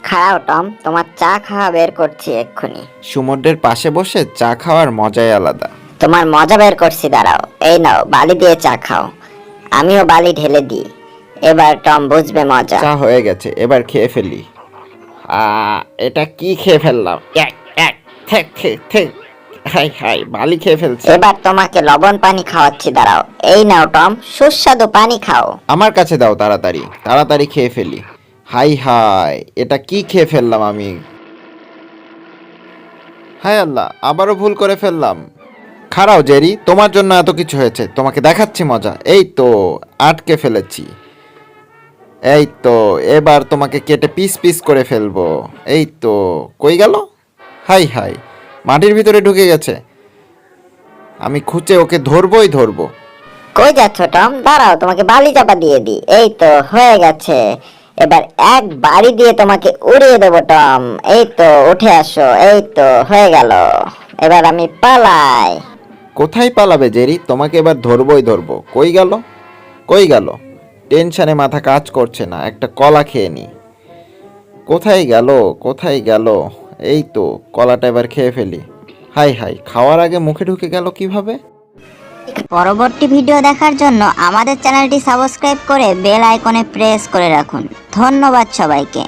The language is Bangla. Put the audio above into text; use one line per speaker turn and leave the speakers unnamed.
খাও টম, তোমার চা খাওয়া বের করছি এক্ষুনি।
সমুদ্রের পাশে বসে চা খাওয়ার মজাই আলাদা।
তোমার মজা বের করছি, দাঁড়াও। এই নাও, বালি দিয়ে চা খাও। আমিও বালি ঢেলে দিই, এবার টম বুঝবে মজা।
চা হয়ে গেছে, এবার খেয়ে ফেলি। এটা কি খেয়ে ফেললাম? এক এক থেক থেক থেক। হাই হাই, বালি খেয়ে ফেলছি।
এবার তোমাকে লবণ পানি খাওয়াচ্ছি, দাঁড়াও। এই নাও টম, সুস্বাদু পানি খাও।
আমার কাছে দাও, তাড়াতাড়ি তাড়াতাড়ি খেয়ে ফেলি। হাই হাই, এটা কি খেয়ে ফেললাম আমি? হায় আল্লাহ, আবারও ভুল করে ফেললাম। খাড়াও জেরি, তোমার জন্য এত কিছু হয়েছে, তোমাকে দেখাচ্ছি মজা। এই তো, আটকে ফেলেছি। এই তো, এবার তোমাকে কেটে পিস পিস করে ফেলবো। এই তো, কই গেল? হাই হাই, মাটির ভিতরে ঢুকে গেছে। আমি খুঁজে ওকে ধরবই ধরবো।
কই যাচ্ছ টম? দাঁড়াও, তোমাকে বালি চাপা দিয়ে দিই। এই তো হয়ে গেছে, এবার এক বাড়ি দিয়ে তোমাকে উড়িয়ে দেবো টম। এই তো, উঠে আসো। এই তো হয়ে গেল, এবার আমি পালাই।
কোথায় পালাবে জেরি? তোমাকে এবার ধরবই ধরবো। কই গেল? কই গেল? টেনশনে মাথা কাজ করছে না, একটা কলা খেয়ে নি। কোথায় গেল? কোথায় গেল? এই তো, কলাটা এবার খেয়ে ফেলি। হাই হাই, খাওয়ার আগে মুখে ঢুকে গেল কিভাবে?
পরবর্তী ভিডিও দেখার জন্য আমাদের চ্যানেলটি সাবস্ক্রাইব করে বেল আইকনে প্রেস করে রাখুন। ধন্যবাদ সবাইকে।